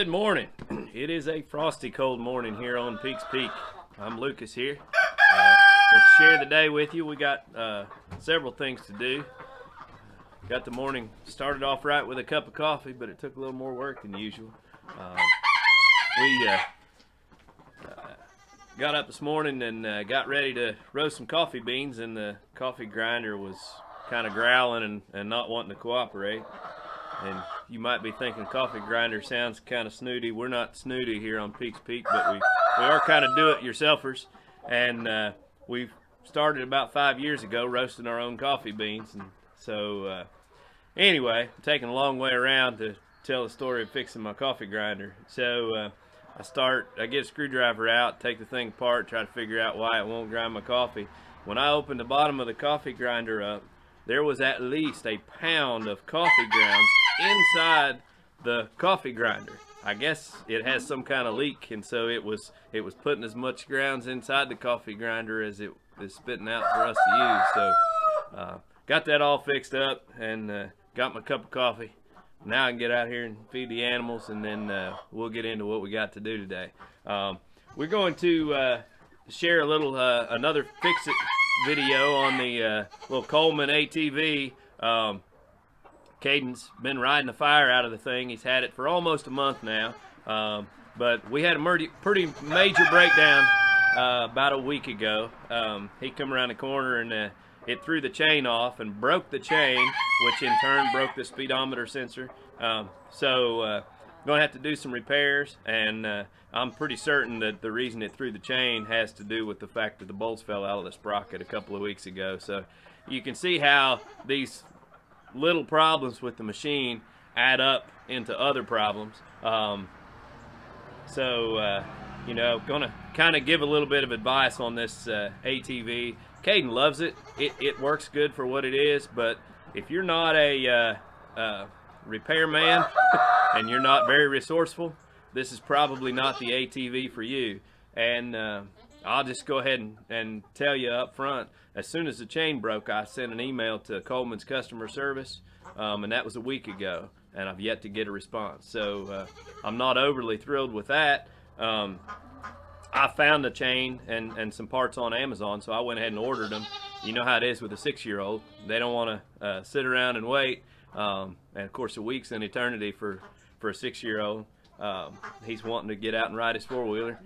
Good morning. It is a frosty cold morning here on Peaks Peak. I'm Lucas here. We'll share the day with you. We got several things to do. Got the morning started off right with a cup of coffee, but it took a little more work than usual. We got up this morning and got ready to roast some coffee beans, and the coffee grinder was kind of growling and not wanting to cooperate. And you might be thinking coffee grinder sounds kind of snooty. We're not snooty here on Peaks Peak, but we are kind of do-it-yourselfers. And we've started about 5 years ago roasting our own coffee beans. And so anyway, I'm taking a long way around to tell the story of fixing my coffee grinder. So I get a screwdriver out, take the thing apart, try to figure out why it won't grind my coffee. When I opened the bottom of the coffee grinder up, there was at least a pound of coffee grounds inside the coffee grinder. I guess it has some kind of leak, and so it was putting as much grounds inside the coffee grinder as it is spitting out for us to use. So got that all fixed up and got my cup of coffee. Now I can get out here and feed the animals, and then we'll get into what we got to do today. We're going to share a little another fix-it video on the little Coleman ATV. Caden's been riding the fire out of the thing. He's had it for almost a month now, but we had a pretty major breakdown about a week ago. He come around the corner and it threw the chain off and broke the chain, which in turn broke the speedometer sensor. So going to have to do some repairs, and I'm pretty certain that the reason it threw the chain has to do with the fact that the bolts fell out of the sprocket a couple of weeks ago. So you can see how these little problems with the machine add up into other problems. You know, gonna kind of give a little bit of advice on this ATV. Caden loves it. It works good for what it is, but if you're not a repairman and you're not very resourceful, this is probably not the ATV for you. And I'll just go ahead and tell you up front, as soon as the chain broke, I sent an email to Coleman's customer service, and that was a week ago, and I've yet to get a response. So I'm not overly thrilled with that. I found the chain and some parts on Amazon, so I went ahead and ordered them. You know how it is with a 6-year-old. They don't want to sit around and wait. And of course, a week's an eternity for a 6-year-old. He's wanting to get out and ride his 4-wheeler.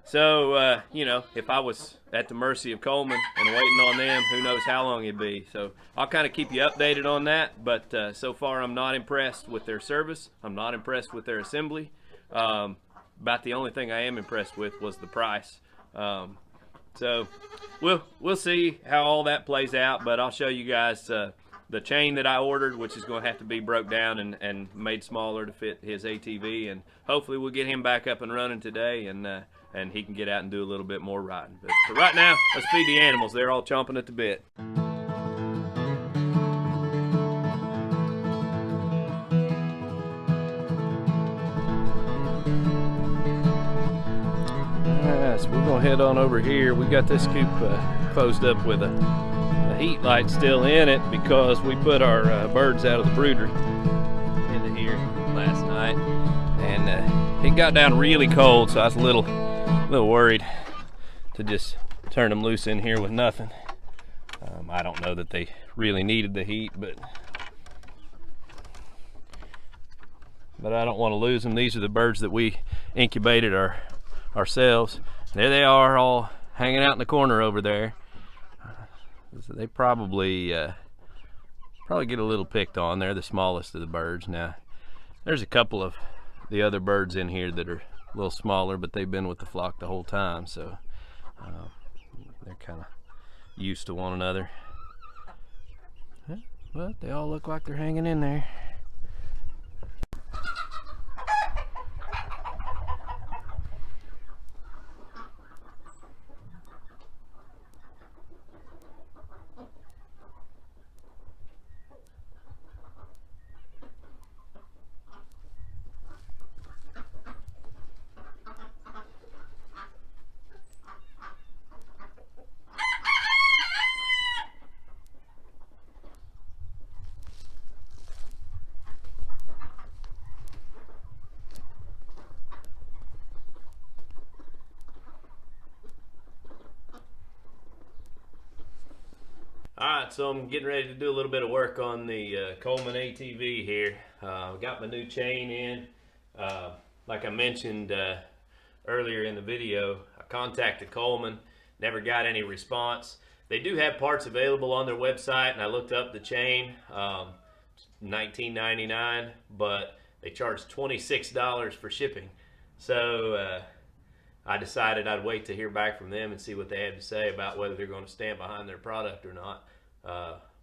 So, you know, if I was at the mercy of Coleman and waiting on them, who knows how long it'd be. So I'll kind of keep you updated on that. But so far, I'm not impressed with their service. I'm not impressed with their assembly. About the only thing I am impressed with was the price. So we'll see how all that plays out. But I'll show you guys the chain that I ordered, which is going to have to be broke down and made smaller to fit his ATV, and hopefully we'll get him back up and running today, and he can get out and do a little bit more riding. But for right now, let's feed the animals. They're all chomping at the bit. So we're gonna head on over here. We got this coop closed up with a heat light still in it because we put our birds out of the brooder into here last night, and it got down really cold, so I was a little worried to just turn them loose in here with nothing. I don't know that they really needed the heat, but I don't want to lose them. These are the birds that we incubated ourselves. There they are, all hanging out in the corner over there. So they probably get a little picked on. They're the smallest of the birds. Now, there's a couple of the other birds in here that are a little smaller, but they've been with the flock the whole time, so they're kind of used to one another. But they all look like they're hanging in there. Alright, so I'm getting ready to do a little bit of work on the Coleman ATV here. Got my new chain in. Like I mentioned earlier in the video, I contacted Coleman, never got any response. They do have parts available on their website, and I looked up the chain, $19.99, but they charge $26 for shipping. So I decided I'd wait to hear back from them and see what they had to say about whether they're going to stand behind their product or not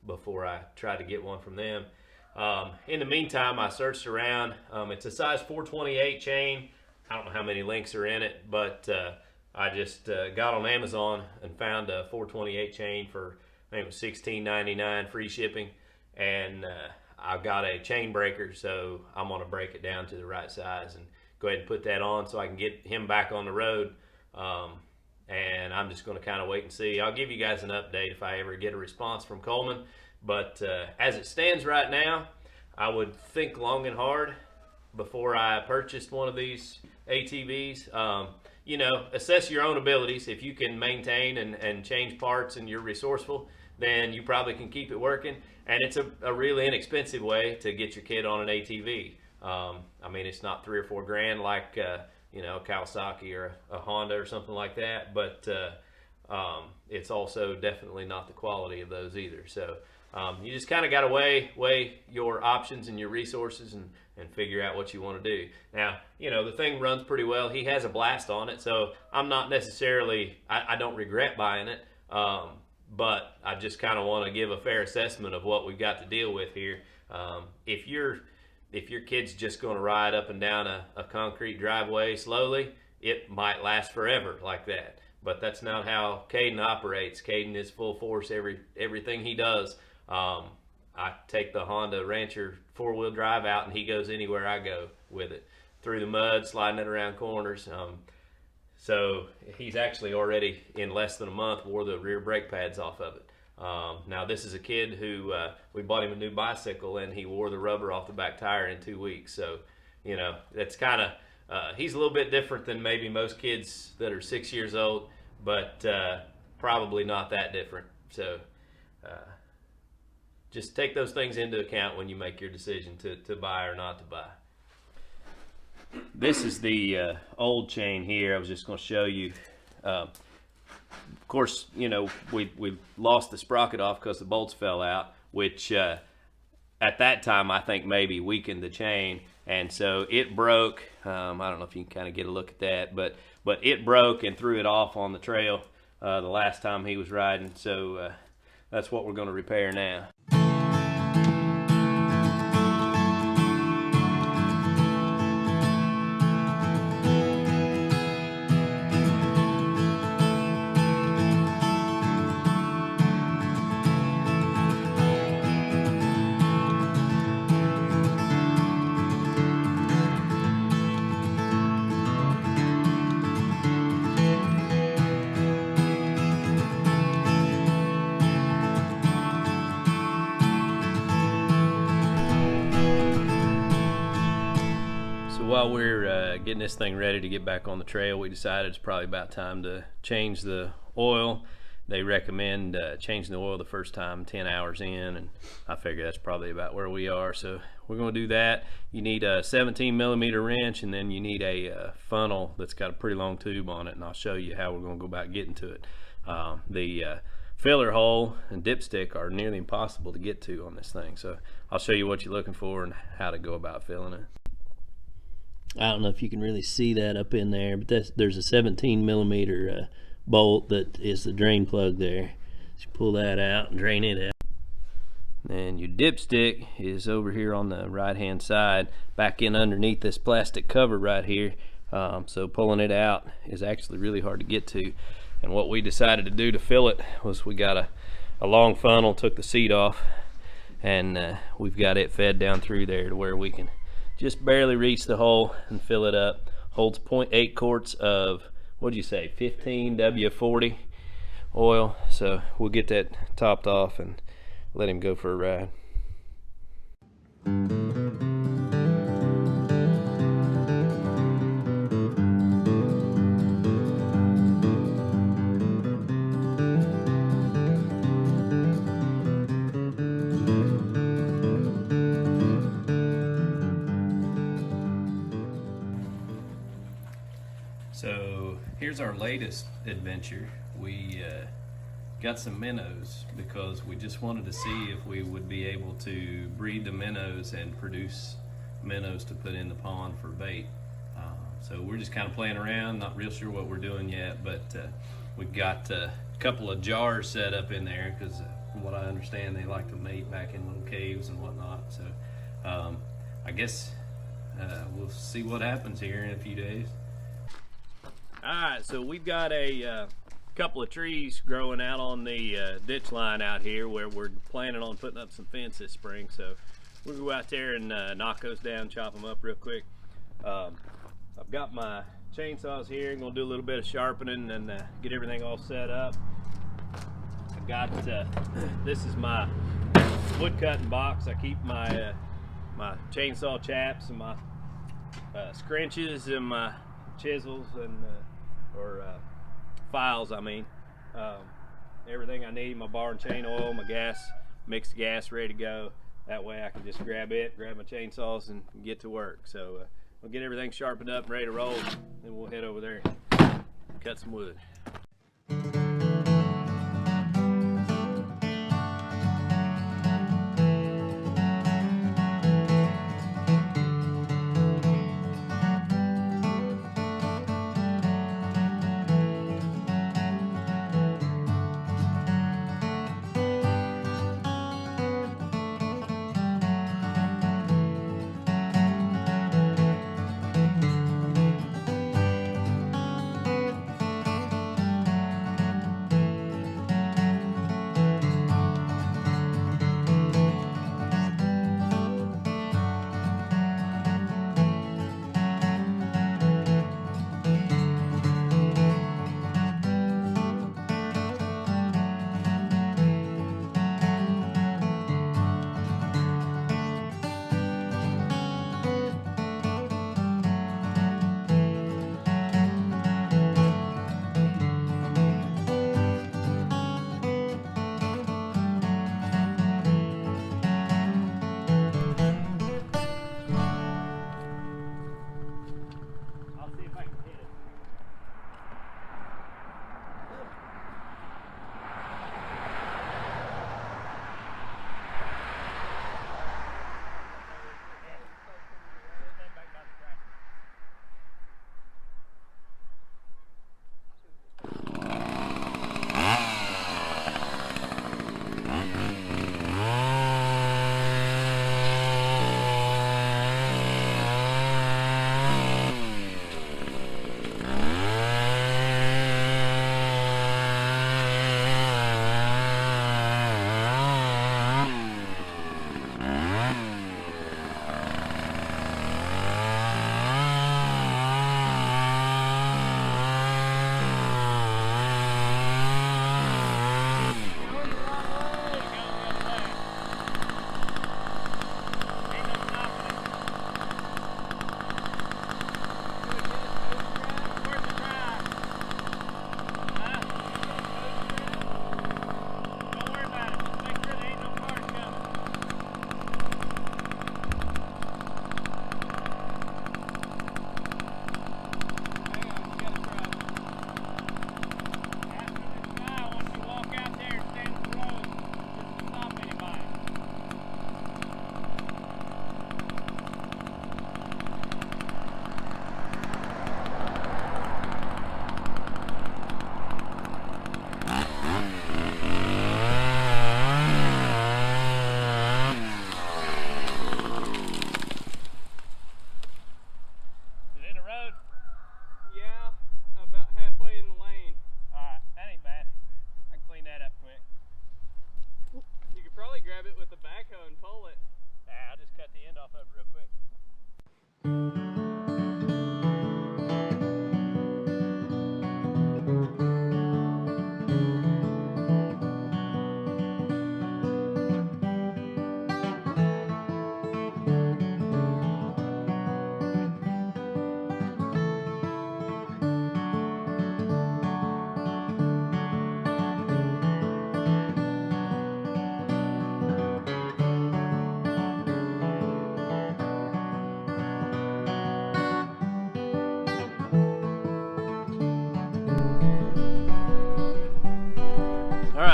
before I try to get one from them. In the meantime, I searched around. It's a size 428 chain. I don't know how many links are in it, but I just got on Amazon and found a 428 chain for, I think it was $16.99 free shipping, and I've got a chain breaker, so I'm going to break it down to the right size and go ahead and put that on so I can get him back on the road. And I'm just going to kind of wait and see. I'll give you guys an update if I ever get a response from Coleman. But as it stands right now, I would think long and hard before I purchased one of these ATVs. You know, assess your own abilities. If you can maintain and change parts and you're resourceful, then you probably can keep it working. And it's a really inexpensive way to get your kid on an ATV. I mean, it's not $3 or $4 grand like you know, Kawasaki or a Honda or something like that, but it's also definitely not the quality of those either. So you just kind of got to weigh your options and your resources and figure out what you want to do. Now, you know, the thing runs pretty well. He has a blast on it, so I'm not necessarily, I don't regret buying it, but I just kind of want to give a fair assessment of what we've got to deal with here. If your kid's just going to ride up and down a concrete driveway slowly, it might last forever like that. But that's not how Caden operates. Caden is full force everything he does. I take the Honda Rancher 4-wheel drive out and he goes anywhere I go with it. Through the mud, sliding it around corners. So he's actually already, in less than a month, wore the rear brake pads off of it. Now this is a kid who we bought him a new bicycle and he wore the rubber off the back tire in 2 weeks. So, you know, that's kind of, he's a little bit different than maybe most kids that are 6 years old, but probably not that different. So just take those things into account when you make your decision to buy or not to buy. This is the old chain here. I was just going to show you. Of course, you know, we lost the sprocket off because the bolts fell out, which at that time I think maybe weakened the chain, and so it broke. I don't know if you can kind of get a look at that, but it broke and threw it off on the trail the last time he was riding. So that's what we're going to repair now. While we're getting this thing ready to get back on the trail, we decided it's probably about time to change the oil. They recommend changing the oil the first time 10 hours in, and I figure that's probably about where we are. So we're going to do that. You need a 17mm wrench, and then you need a funnel that's got a pretty long tube on it, and I'll show you how we're going to go about getting to it. The filler hole and dipstick are nearly impossible to get to on this thing, so I'll show you what you're looking for and how to go about filling it. I don't know if you can really see that up in there, but there's a 17mm bolt that is the drain plug there. Just pull that out and drain it out. And your dipstick is over here on the right hand side, back in underneath this plastic cover right here. So pulling it out is actually really hard to get to. And what we decided to do to fill it was we got a long funnel, took the seat off, and we've got it fed down through there to where we can just barely reach the hole and fill it up. Holds 0.8 quarts of, what'd you say, 15 W40 oil. So we'll get that topped off and let him go for a ride. here's our latest adventure. We got some minnows because we just wanted to see if we would be able to breed the minnows and produce minnows to put in the pond for bait. So we're just kind of playing around, not real sure what we're doing yet, but we've got a couple of jars set up in there because from what I understand they like to mate back in little caves and whatnot. So I guess we'll see what happens here in a few days. Alright, so we've got a couple of trees growing out on the ditch line out here where we're planning on putting up some fence this spring. So we'll go out there and knock those down, chop them up real quick. I've got my chainsaws here. I'm gonna do a little bit of sharpening and get everything all set up. I got this is my wood cutting box. I keep my my chainsaw chaps and my scrunches and my chisels and or files. I mean, everything I need. My bar and chain oil, my gas, mixed gas, ready to go. That way I can just grab my chainsaws and get to work. So we'll get everything sharpened up and ready to roll, then we'll head over there and cut some wood.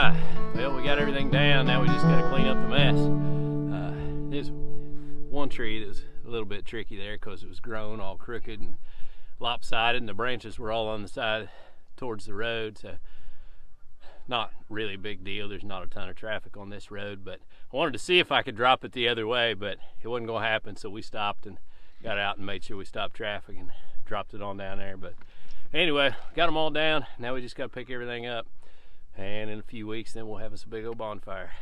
Alright, well, we got everything down. Now we just got to clean up the mess. There's one tree that was a little bit tricky there because it was grown all crooked and lopsided, and the branches were all on the side towards the road, so not really a big deal. There's not a ton of traffic on this road, but I wanted to see if I could drop it the other way, but it wasn't going to happen, so we stopped and got out and made sure we stopped traffic and dropped it on down there. But anyway, got them all down. Now we just got to pick everything up, and in a few weeks then we'll have us a big old bonfire.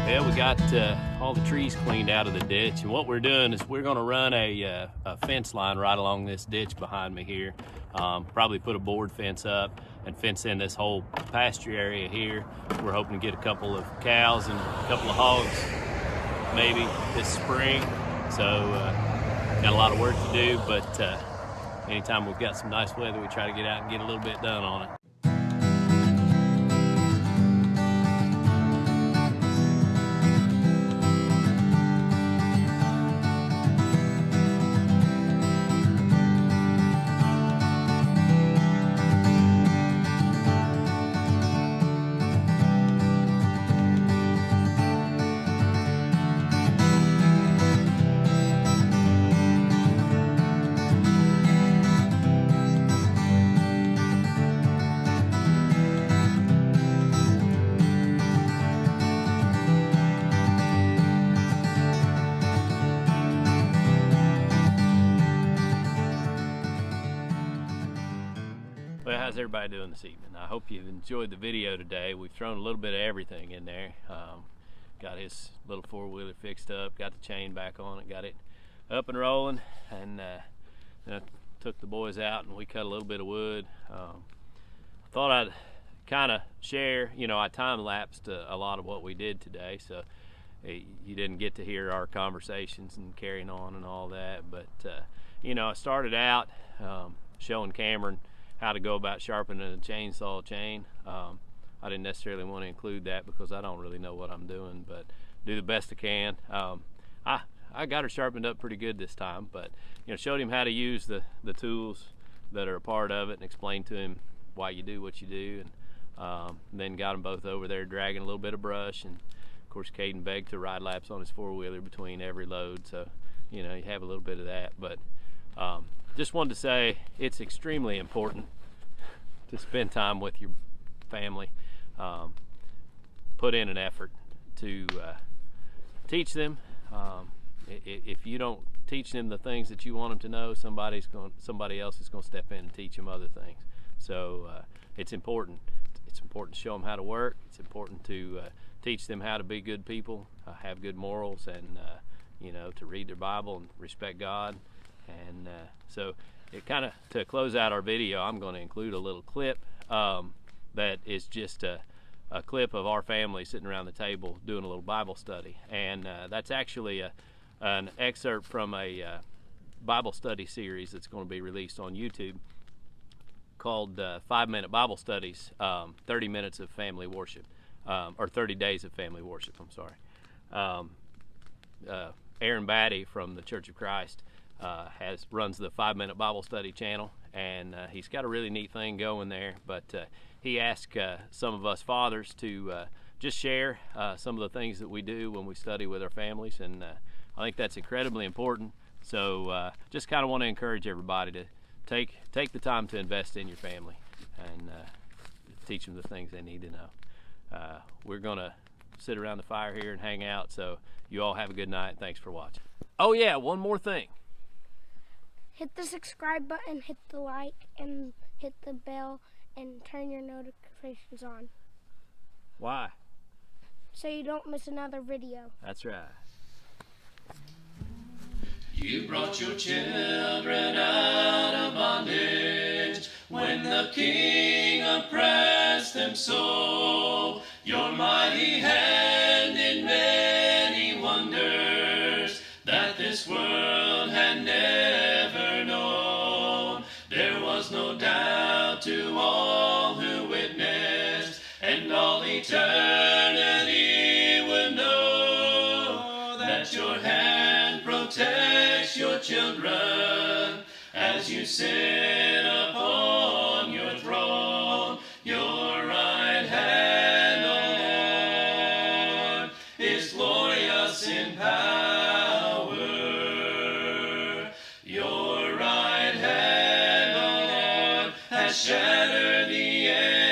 Well, we got all the trees cleaned out of the ditch, and what we're doing is we're going to run a fence line right along this ditch behind me here. Probably put a board fence up and fence in this whole pasture area here. We're hoping to get a couple of cows and a couple of hogs maybe this spring. So got a lot of work to do, but anytime we've got some nice weather, we try to get out and get a little bit done on it. Well, how's everybody doing this evening? I hope you've enjoyed the video today. We've thrown a little bit of everything in there. Got his little four-wheeler fixed up, got the chain back on it, got it up and rolling, and then I took the boys out and we cut a little bit of wood. I thought I'd kind of share, I time-lapsed a lot of what we did today, so you didn't get to hear our conversations and carrying on and all that, but I started out showing Cameron how to go about sharpening a chainsaw chain. I didn't necessarily want to include that because I don't really know what I'm doing, but do the best I can. I got her sharpened up pretty good this time, but showed him how to use the tools that are a part of it and explained to him why you do what you do, and then got them both over there dragging a little bit of brush, and of course Caden begged to ride laps on his four-wheeler between every load, so you have a little bit of that. But just wanted to say it's extremely important to spend time with your family. Put in an effort to teach them. If you don't teach them the things that you want them to know, somebody else is going to step in and teach them other things. So it's important. It's important to show them how to work. It's important to teach them how to be good people, have good morals, and to read their Bible and respect God. And so to close out our video, I'm going to include a little clip that is just a clip of our family sitting around the table doing a little Bible study. And that's actually an excerpt from a Bible study series that's going to be released on YouTube called 5-Minute Bible Studies, 30 Minutes of Family Worship, or 30 Days of Family Worship, I'm sorry. Aaron Batty from the Church of Christ runs the 5-Minute Bible Study channel, and he's got a really neat thing going there. But he asked some of us fathers to just share some of the things that we do when we study with our families, and I think that's incredibly important. So just kind of want to encourage everybody to take the time to invest in your family and teach them the things they need to know. We're gonna sit around the fire here and hang out, so you all have a good night. Thanks for watching. Oh yeah, one more thing. Hit the subscribe button, hit the like, and hit the bell, and turn your notifications on. Why? So you don't miss another video. That's right. You brought your children out of bondage when the king oppressed them so. Your mighty hand did many wonders that this world had never known. There was no doubt to all who witnessed, and all eternity would know that your hand protects your children as you sit upon your throne. Your right hand, O Lord, is glorious in power. Your right hand, O Lord, has shattered the enemy.